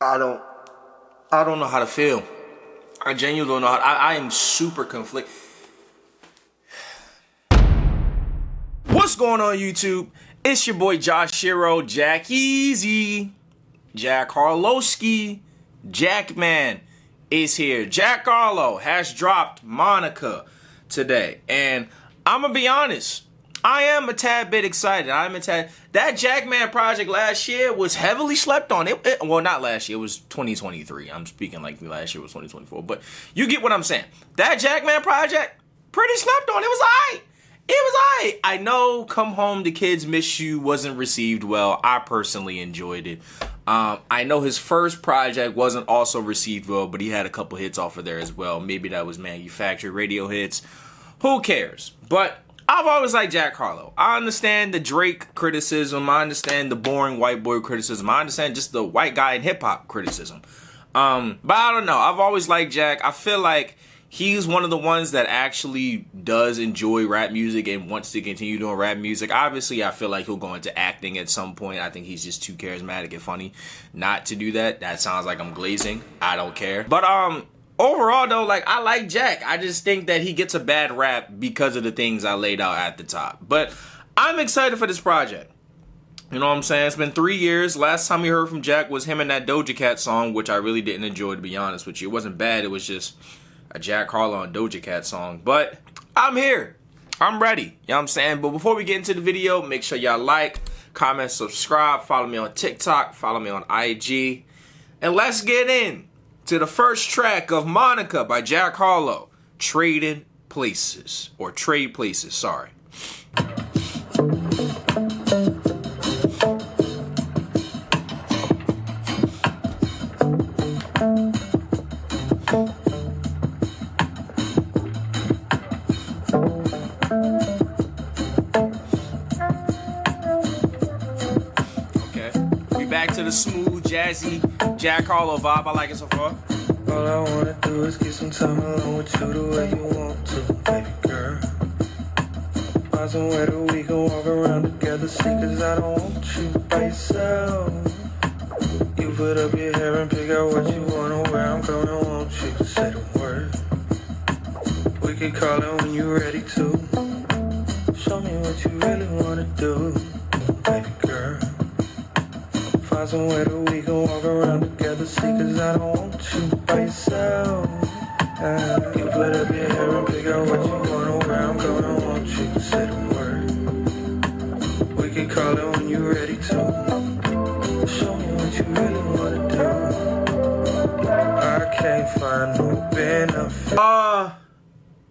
I don't know how to feel. I genuinely don't know how. I am super conflicted. What's going on, YouTube? It's your boy Josh Shiro, Jack Easy, Jack Harlowski, Jackman is here. Jack Harlow has dropped Monica today, and I'm gonna be honest, I am a tad bit excited. That Jackman project last year was heavily slept on. Well, not last year, it was 2023. I'm speaking like last year was 2024, but you get what I'm saying. That Jackman project, pretty slept on. It was alright. I know Come Home, The Kids Miss You wasn't received well. I personally enjoyed it. I know his first project wasn't also received well, but he had a couple hits off of there as well. Maybe that was manufactured radio hits. Who cares? But I've always liked Jack Harlow. I understand the Drake criticism. I understand the boring white boy criticism. I understand just the white guy in hip-hop criticism. But I don't know. I've always liked Jack. I feel like he's one of the ones that actually does enjoy rap music and wants to continue doing rap music. Obviously, I feel like he'll go into acting at some point. I think he's just too charismatic and funny not to do that. That sounds like I'm glazing. I don't care. But overall, though, like, I like Jack. I just think that he gets a bad rap because of the things I laid out at the top. But I'm excited for this project. You know what I'm saying? It's been 3 years. Last time we heard from Jack was him and that Doja Cat song, which I really didn't enjoy, to be honest with you. It wasn't bad. It was just a Jack Harlow and Doja Cat song. But I'm here. I'm ready. You know what I'm saying? But before we get into the video, make sure y'all like, comment, subscribe, follow me on TikTok, follow me on IG. And let's get in to the first track of Monica by Jack Harlow, Trading Places, or Trade Places, sorry. Back to the smooth, jazzy Jack Harlow vibe. I like it so far. All I wanna do is get some time alone with you the way you want to, baby girl. Find somewhere that we can walk around together, see, cause I don't want you by yourself. You put up your hair and pick out what you wanna wear. I'm coming, want you to say the word. We could call it when you're ready to. Show me what you really wanna do, baby girl. Find somewhere that we can walk around together, see, cause I don't want you by yourself. You put up your hair and pick out what you wanna wear. I'm gonna want you to say the word. We can call it when you're ready to. Show me what you really wanna do. I can't find no benefit.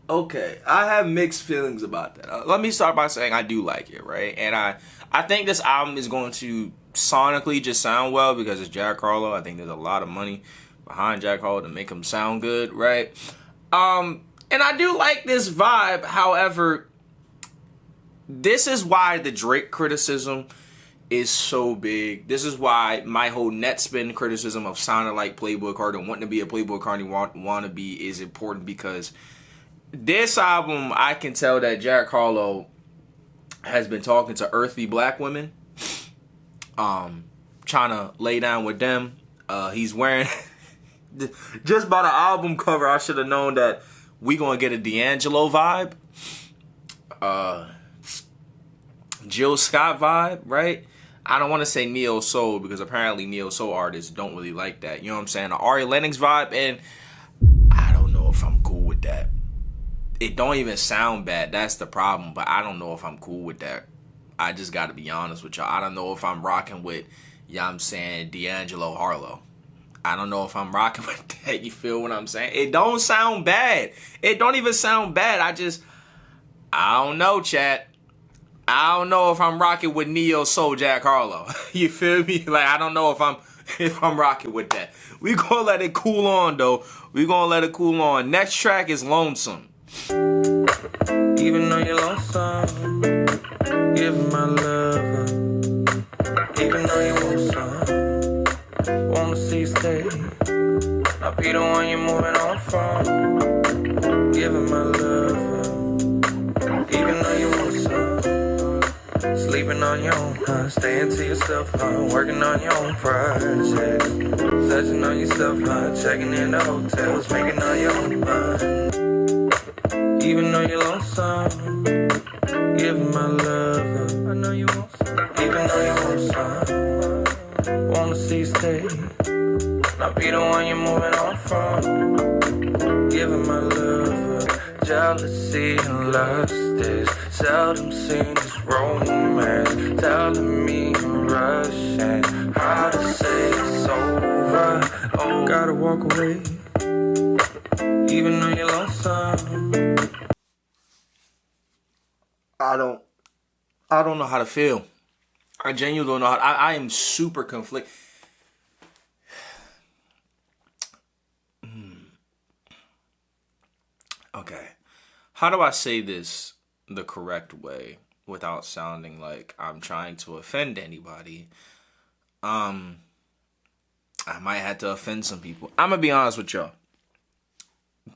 Okay, I have mixed feelings about that. Let me start by saying I do like it, right? And I think this album is going to sonically just sound well because it's Jack Harlow. I think there's a lot of money behind Jack Harlow to make him sound good, right? And I do like this vibe. However, this is why the Drake criticism is so big. This is why my whole net spin criticism of sounding like Playboy Cardi and wanting to be a Playboy Cardi wannabe is important, because this album, I can tell that Jack Harlow has been talking to earthy black women, trying to lay down with them. He's wearing, just by the album cover, I should have known that we gonna get a D'Angelo vibe, Jill Scott vibe, right? I don't want to say Neo-Soul, because apparently Neo-Soul artists don't really like that. You know what I'm saying? The Ari Lennox vibe, and I don't know if I'm cool with that. It don't even sound bad. That's the problem. But I don't know if I'm cool with that. I just got to be honest with y'all. I don't know if I'm rocking with, you know what I'm saying, D'Angelo Harlow. I don't know if I'm rocking with that. You feel what I'm saying? It don't sound bad. It don't even sound bad. I don't know, chat. I don't know if I'm rocking with Neo-Soul Jack Harlow. You feel me? Like, I don't know if I'm rocking with that. We gonna let it cool on, though. We gonna let it cool on. Next track is Lonesome. Even though you're lonesome, give my love. Even though you want some, wanna see you stay. I'll be the one you're moving on from. Give my love. Even though you want some, sleeping on your own, huh? Staying to yourself, huh? Working on your own projects. Touching on yourself, huh? Checking in the hotels, making on your own mind. Even though you're lonesome, giving my love. I know you want some. Even though you want some, wanna see you stay. Not be the one you're moving on from. Giving my love. Jealousy and lust is seldom seen as romance. Telling me I'm rushing, how to say it's over. Oh, gotta walk away, even though you're lonesome. I don't know how to feel. I genuinely don't know how. I am super conflicted. Okay. How do I say this the correct way without sounding like I'm trying to offend anybody? I might have to offend some people. I'm going to be honest with y'all.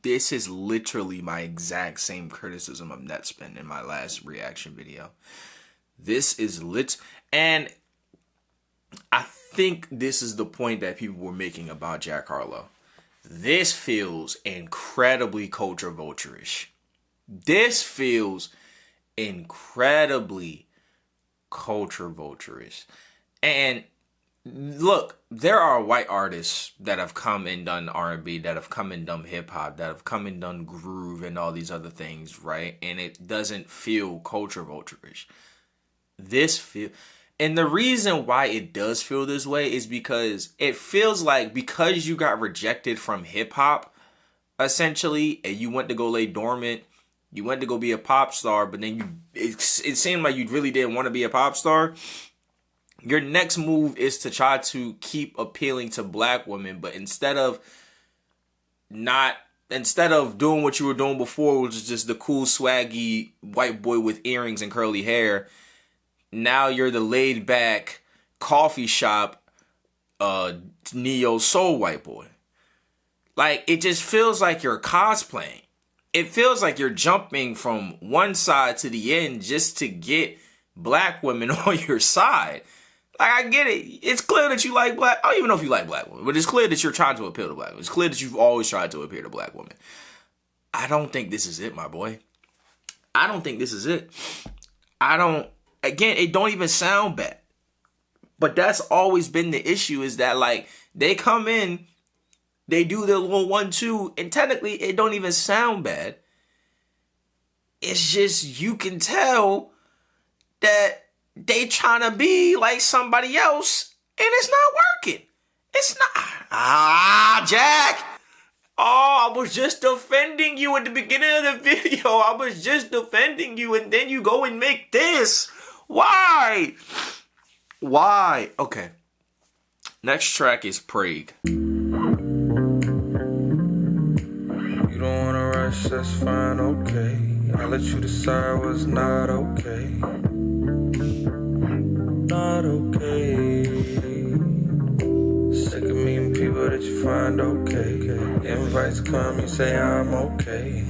This is literally my exact same criticism of Netspin in my last reaction video. This is and I think this is the point that people were making about Jack Harlow. This feels incredibly culture vulture-ish. This feels incredibly culture vulture-ish. And look, there are white artists that have come and done R&B, that have come and done hip-hop, that have come and done groove and all these other things, right? And it doesn't feel culture vulture-ish. And the reason why it does feel this way is because it feels like because you got rejected from hip-hop, essentially, and you went to go lay dormant, you went to go be a pop star, but then it seemed like you really didn't want to be a pop star. Your next move is to try to keep appealing to black women, but instead of doing what you were doing before, which is just the cool, swaggy white boy with earrings and curly hair, now you're the laid back coffee shop neo-soul white boy. Like, it just feels like you're cosplaying. It feels like you're jumping from one side to the end just to get black women on your side. Like, I get it. It's clear that you like black. I don't even know if you like black women, but it's clear that you're trying to appeal to black women. It's clear that you've always tried to appeal to black women. I don't think this is it, my boy. I don't think this is it. Again, it don't even sound bad. But that's always been the issue, is that, like, they come in, they do their little 1-2, and technically it don't even sound bad. It's just, you can tell that they trying to be like somebody else, and it's not working. It's not. Jack. Oh, I was just defending you at the beginning of the video. I was just defending you, and then you go and make this. Why? Okay. Next track is Prague. You don't wanna rush, that's fine, okay. I'll let you decide what's not okay. Not okay. Sick of meeting people that you find okay. Invites come, you say I'm okay.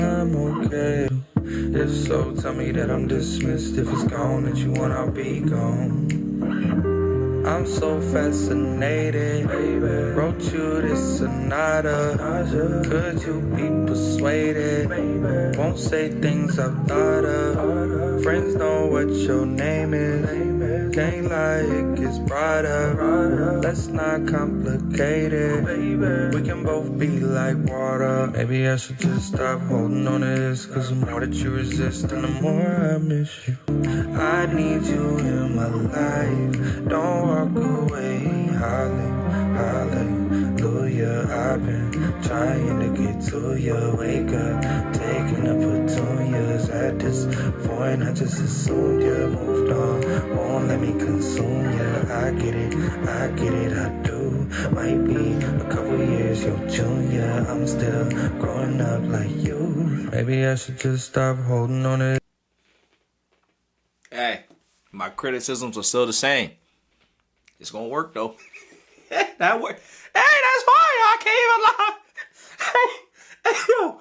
I'm okay. If so, tell me that I'm dismissed. If it's gone that you want, I'll be gone. I'm so fascinated, baby. Wrote you this sonata. Could you be persuaded? Baby. Won't say things I've thought of. Friends know what your name is. Can't lie, it gets brought up. Let's not complicate it. We can both be like water. Maybe I should just stop holding on to this, cause the more that you resist and the more I miss you. I need you in my life. Don't walk away, hallelujah. I've been trying to get to you. Wake up, taking the petunias. At this point, I just assumed you moved on. Won't let me consume you. I get it, I do. Might be a couple years your junior. I'm still growing up like you. Maybe I should just stop holding on to. Hey, my criticisms are still the same. It's gonna work though. That work. Hey, that's fine. I can't even lie. Hey, yo,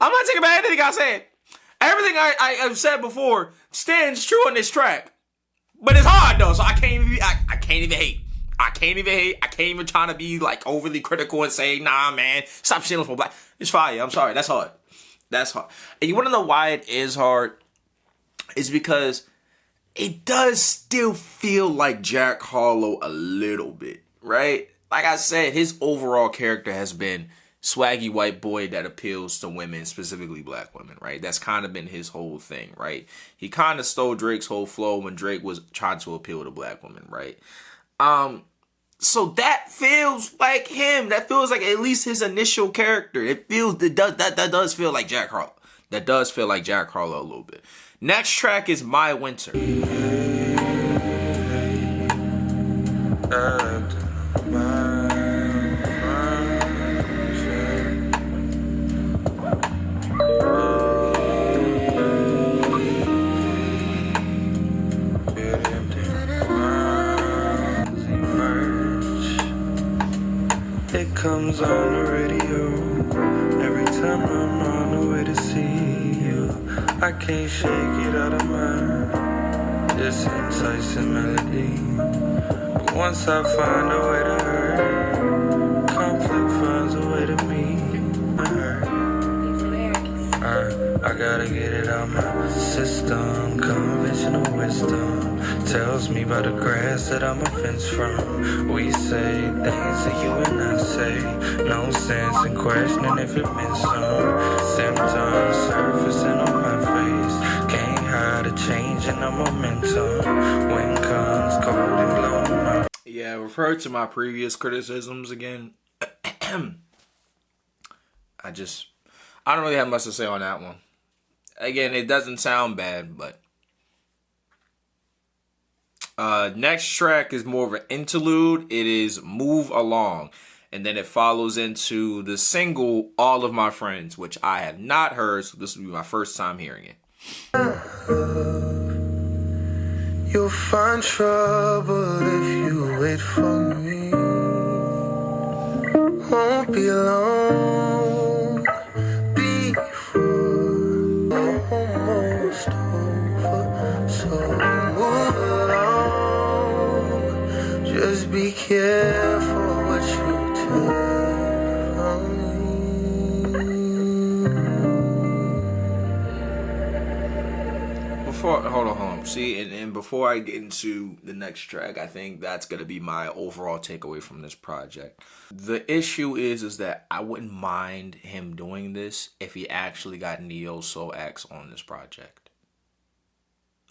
I'm not taking back anything I said. Everything I've said before stands true on this track. But it's hard though, so I can't even hate. I can't even try to be like overly critical and say, nah, man, stop stealing from black. It's fire. I'm sorry. That's hard. That's hard. And you want to know why it is hard? It's because it does still feel like Jack Harlow a little bit, right? Like I said, his overall character has been swaggy white boy that appeals to women, specifically black women, right? That's kind of been his whole thing, right? He kind of stole Drake's whole flow when Drake was trying to appeal to black women, right? So that feels like him. That feels like at least his initial character. That does feel like Jack Harlow. That does feel like Jack Harlow a little bit. Next track is My Winter. It comes on the radio every time I'm on the way to see you. I can't shake it out of my this enticing melody. But once I find a way to hurt, conflict finds a way to meet. I gotta get it out my system. Conventional wisdom tells me by the grass that I'm a fence from. We say things that you and I say. No sense in questioning if it meant some. Symptoms surfacing on my face. Can't hide a change in the momentum. When comes cold and blowing my... Yeah, refer to my previous criticisms again. I don't really have much to say on that one. Again, it doesn't sound bad, but next track is more of an interlude. It is Move Along, and then it follows into the single All of My Friends, which I have not heard, so this will be my first time hearing it. You'll find trouble if you wait for me. Won't be long before almost over. So move along. Just be careful what you do from me. Hold on. See, and before I get into the next track, I think that's going to be my overall takeaway from this project. The issue is that I wouldn't mind him doing this if he actually got Neo-SOULLESS on this project.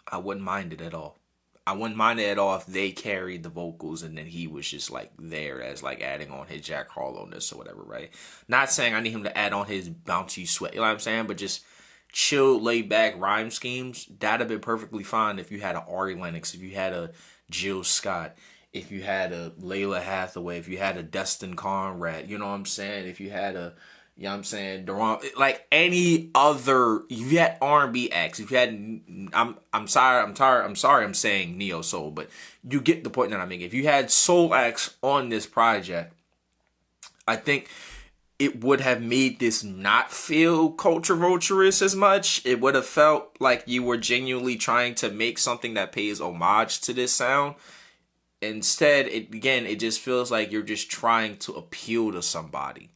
I wouldn't mind it at all. I wouldn't mind it at all if they carried the vocals and then he was just like there as like adding on his Jack Harlowness or whatever, right? Not saying I need him to add on his bouncy sweat, you know what I'm saying? But just chill, laid back rhyme schemes, that'd have been perfectly fine if you had an Ari Lennox, if you had a Jill Scott, if you had a Layla Hathaway, if you had a Destin Conrad, you know what I'm saying? If you had a, you know what I'm saying, Durant, like any other, if you had R&B acts, if you had, I'm sorry I'm saying Neo Soul, but you get the point that I'm making. If you had soul acts on this project, I think it would have made this not feel culture vulturous as much. It would have felt like you were genuinely trying to make something that pays homage to this sound. Instead, it just feels like you're just trying to appeal to somebody,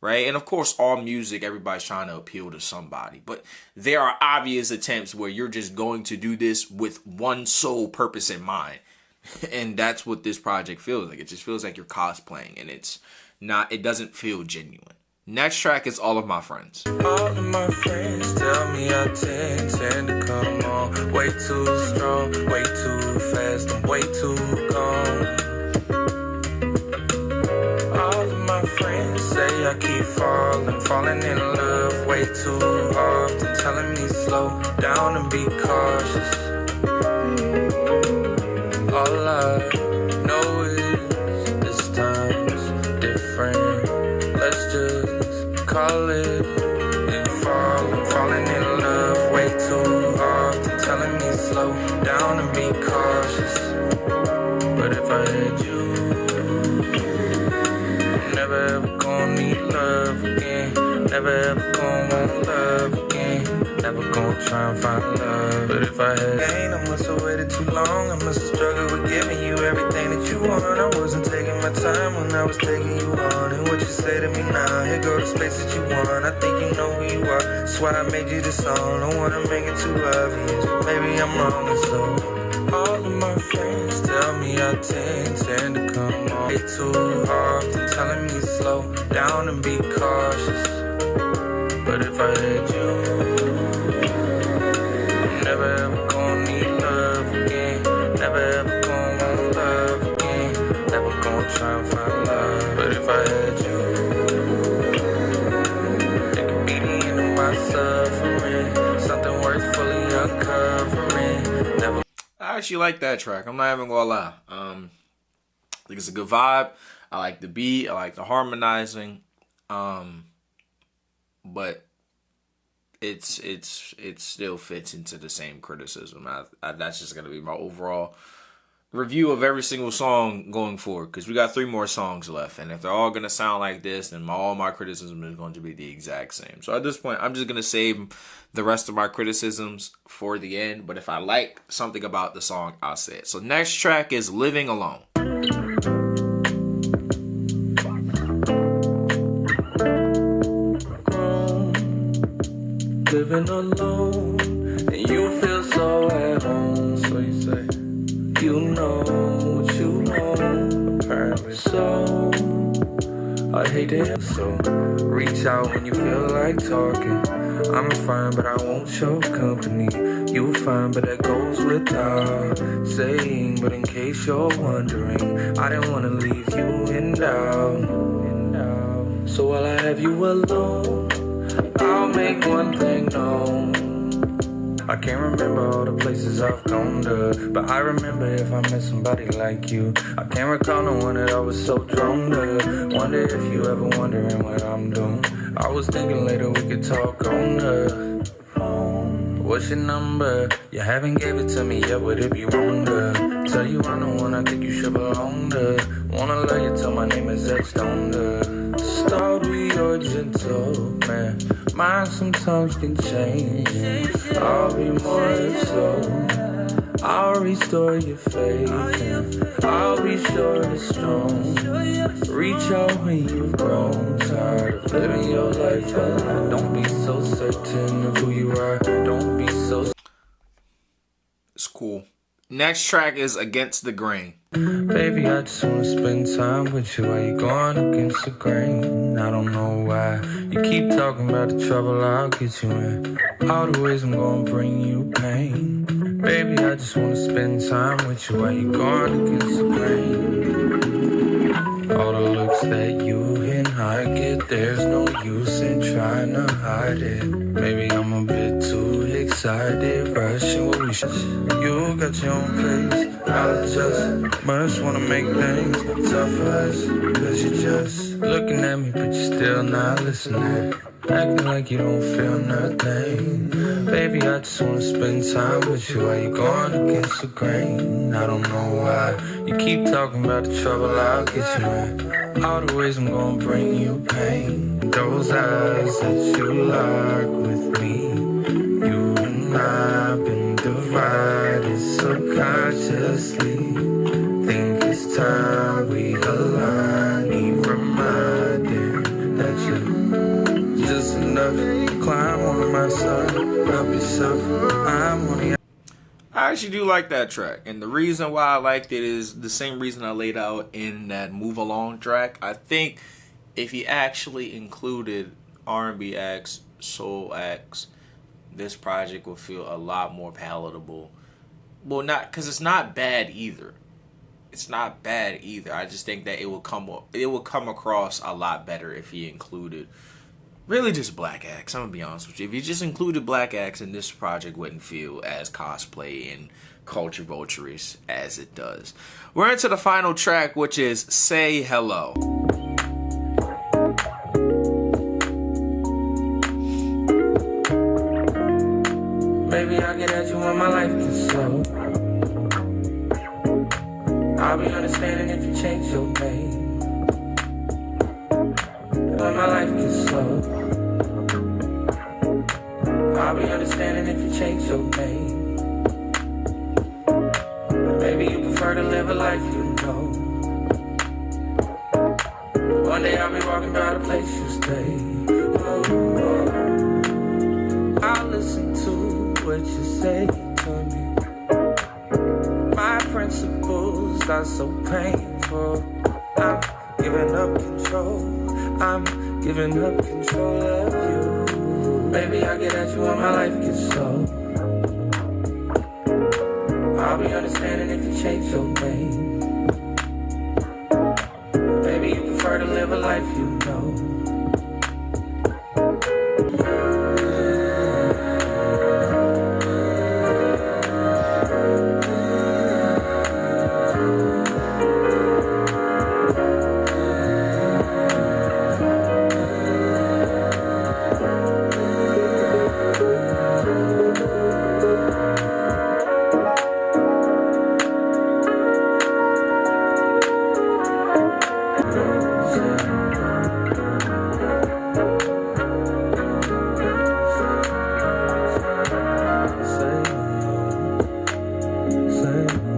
right? And of course, all music, everybody's trying to appeal to somebody. But there are obvious attempts where you're just going to do this with one sole purpose in mind. And that's what this project feels like. It just feels like you're cosplaying, and it's not, it doesn't feel genuine. Next track is All of My Friends. All of my friends tell me I tend to come on way too strong, way too fast, I'm way too gone. All of my friends say I keep falling in love way too often, telling me slow down and be cautious. All I know is this time's different. Let's just call it and falling in love way too often, telling me slow down and be cautious. But if I had you, I'm never ever gonna need love again, never ever gonna want love again, never gonna if I had pain, I must have waited too long. I must have struggled with giving you everything that you want. I wasn't taking my time when I was taking you on. And what you say to me now, here go the space that you want. I think you know who you are, that's why I made you this song. Don't wanna make it too obvious, but maybe I'm wrong, and so all of my friends tell me I tend to come on way too often, telling me slow down and be cautious. But if I had you, I'm never ever gonna need love again. Never ever gonna want love again. Never gonna try and find love. But if I had you, it could be the end of my suffering. Something worth fully uncovering. Never. I actually like that track. I'm not even gonna lie. I think it's a good vibe. I like the beat. I like the harmonizing. But it still fits into the same criticism. That's just gonna be my overall review of every single song going forward, because we got 3 more songs left, and if they're all gonna sound like this, then all my criticism is going to be the exact same. So at this point, I'm just gonna save the rest of my criticisms for the end, but if I like something about the song, I'll say it. So next track is Living Alone. Living alone, and you feel so at home. So you say, you know what you want, apparently. So I hate it. So reach out when you feel like talking. I'm fine, but I won't show company. You fine, but that goes without saying. But in case you're wondering, I didn't want to leave you in doubt. So while I have you alone, I'll make one thing known. I can't remember all the places I've gone to, but I remember if I met somebody like you. I can't recall no one that I was so drawn to. Wonder if you ever wondering what I'm doing. I was thinking later we could talk on the phone. What's your number? You haven't gave it to me yet, would it be wrong to tell you I'm the one I think you should belong to? Wanna love you till my name is etched on the star, be your gentleman. Mine sometimes can change. I'll be more if so. I'll restore your faith. I'll be sure it's strong. Reach out when you've grown tired of living your life alone. Don't be so certain of who you are. Don't be so. It's cool. Next track is Against the Grain. Baby, I just wanna spend time with you while you're going against the grain. I don't know why you keep talking about the trouble I'll get you in. All the ways I'm gonna bring you pain. Baby, I just wanna spend time with you while you're going against the grain. All the looks that you and I get, there's no use in trying to hide it. Maybe I'm a bit too excited, rushing what we should. You got your own pace, I'll adjust. But I just wanna make things tough for us. Cause you're just looking at me, but you're still not listening. Acting like you don't feel nothing. Baby, I just wanna spend time with you while you're going against the grain. I don't know why you keep talking about the trouble I'll get you in. All the ways I'm gonna bring you pain. Those eyes that you lock with me. You and I've been divided subconsciously. Think it's time we align. Need reminding that you just enough. Climb on my side, help yourself. I'm on the. I actually do like that track, and the reason why I liked it is the same reason I laid out in that Move Along track. I think if he actually included R&B acts, soul acts, this project would feel a lot more palatable. Well, not because it's not bad either. It's not bad either. I just think that it will come across a lot better if he included really just black acts. I'm gonna be honest with you. If you just included black acts, then this project wouldn't feel as cosplay and culture vulturous as it does. We're into the final track, which is Say Hello. Baby, I get at you when my life gets slow. I'll be understanding if you change your name. When my life gets slow, I'll be understanding if you change your name. prefer to live a life you know. One day I'll be walking by the place you stay. Oh, oh. I'll listen to what you say to me. My principles are so painful. I'm giving up control. I'm giving up control of you. Baby, I'll get at you when my life gets slow. I'll be understanding if you change your name. Baby, you prefer to live a life you know.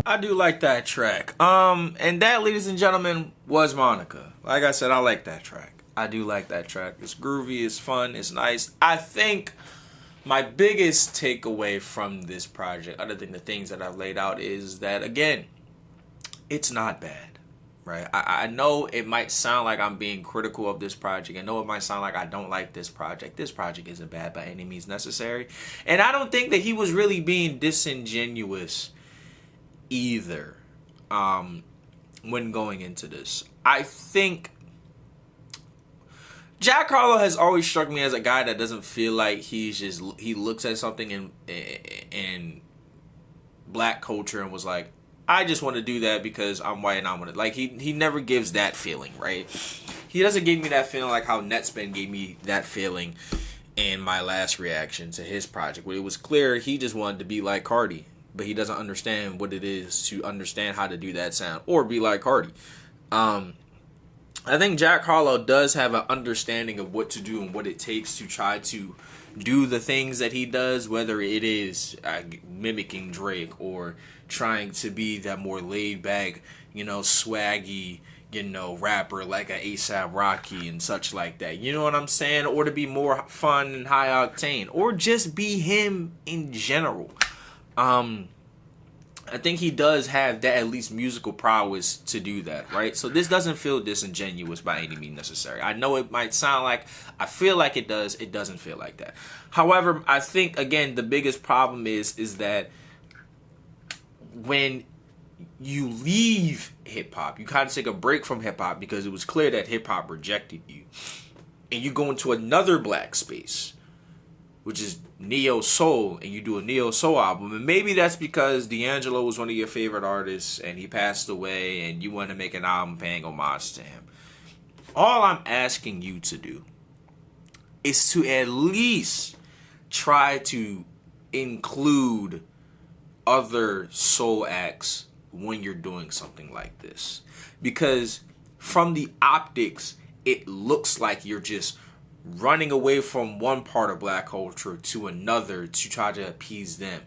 I do like that track. And that, ladies and gentlemen, was Monica. Like I said, I like that track. I do like that track. It's groovy, it's fun, it's nice. I think my biggest takeaway from this project, other than the things that I've laid out, is that, again, it's not bad, right? I know it might sound like I'm being critical of this project. I know it might sound like I don't like this project. This project isn't bad by any means necessary. And I don't think that he was really being disingenuous either when going into this. I think Jack Harlow has always struck me as a guy that doesn't feel like he looks at something in black culture and was like, I just want to do that because I'm white and I want to. Like, he never gives that feeling, right? He doesn't give me that feeling like how Netspin gave me that feeling in my last reaction to his project, where it was clear he just wanted to be like Cardi, but he doesn't understand what it is to understand how to do that sound or be like Cardi. I think Jack Harlow does have an understanding of what to do and what it takes to try to do the things that he does, whether it is mimicking Drake or trying to be that more laid back, swaggy, rapper like a ASAP Rocky and such like that. You know what I'm saying? Or to be more fun and high octane, or just be him in general. I think he does have that, at least musical prowess to do that, right? So this doesn't feel disingenuous by any means necessary. I know it might sound like, I feel like it does. It doesn't feel like that. However, I think, again, the biggest problem is that when you leave hip-hop, you kind of take a break from hip-hop because it was clear that hip-hop rejected you, and you go into another black space, which is Neo-Soul, and you do a Neo-Soul album. And maybe that's because D'Angelo was one of your favorite artists and he passed away and you want to make an album paying homage to him. All I'm asking you to do is to at least try to include other soul acts when you're doing something like this. Because from the optics, it looks like you're just running away from one part of black culture to another to try to appease them.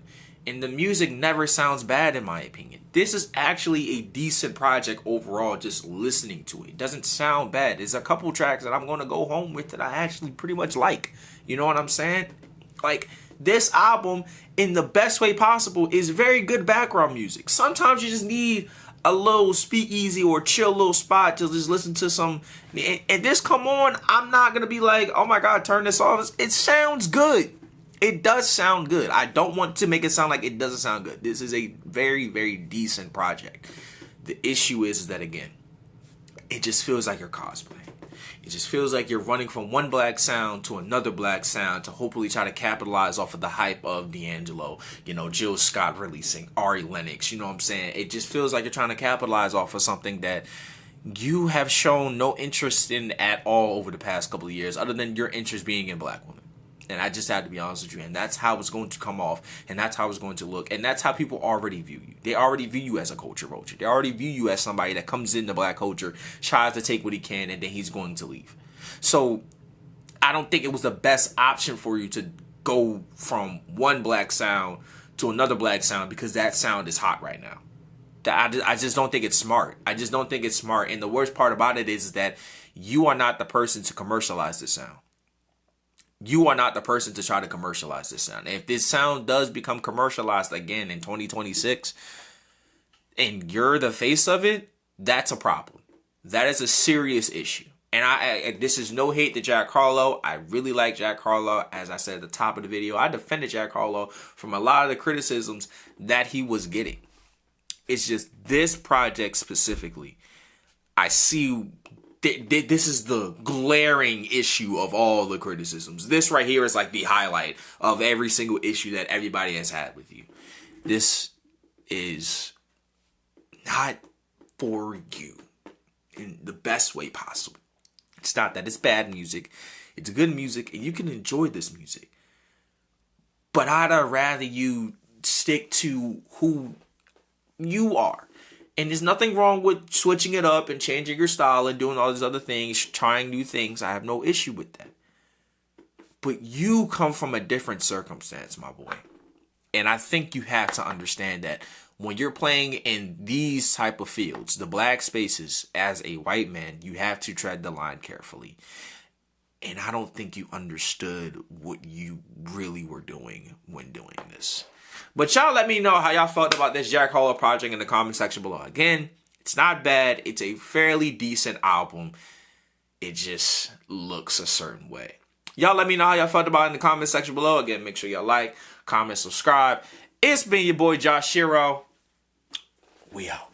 And the music never sounds bad, in my opinion. This is actually a decent project overall, just listening to it. It doesn't sound bad. There's a couple tracks that I'm going to go home with that I actually pretty much like. You know what I'm saying? Like, this album, in the best way possible, is very good background music. Sometimes you just need a little speakeasy or chill little spot to just listen to some. And this come on, I'm not going to be like, oh my God, turn this off. It sounds good. It does sound good. I don't want to make it sound like it doesn't sound good. This is a very, very decent project. The issue is that, again, it just feels like you're cosplaying. It just feels like you're running from one black sound to another black sound to hopefully try to capitalize off of the hype of D'Angelo, Jill Scott releasing, Ari Lennox, you know what I'm saying? It just feels like you're trying to capitalize off of something that you have shown no interest in at all over the past couple of years, other than your interest being in black women. And I just had to be honest with you, and that's how it's going to come off, and that's how it's going to look, and that's how people already view you. They already view you as a culture vulture. They already view you as somebody that comes into black culture, tries to take what he can, and then he's going to leave. So I don't think it was the best option for you to go from one black sound to another black sound because that sound is hot right now. I just don't think it's smart. I just don't think it's smart. And the worst part about it is that you are not the person to commercialize this sound. You are not the person to try to commercialize this sound. If this sound does become commercialized again in 2026 and you're the face of it, that's a problem. That is a serious issue. And this is no hate to Jack Harlow. I really like Jack Harlow. As I said at the top of the video, I defended Jack Harlow from a lot of the criticisms that he was getting. It's just this project specifically, I see this is the glaring issue of all the criticisms. This right here is like the highlight of every single issue that everybody has had with you. This is not for you in the best way possible. It's not that it's bad music. It's good music, and you can enjoy this music. But I'd rather you stick to who you are. And there's nothing wrong with switching it up and changing your style and doing all these other things, trying new things. I have no issue with that. But you come from a different circumstance, my boy. And I think you have to understand that when you're playing in these type of fields, the black spaces, as a white man, you have to tread the line carefully. And I don't think you understood what you really were doing when doing this. But y'all let me know how y'all felt about this Jack Harlow project in the comment section below. Again, it's not bad. It's a fairly decent album. It just looks a certain way. Y'all let me know how y'all felt about it in the comment section below. Again, make sure y'all like, comment, subscribe. It's been your boy Josh Shiro. We out.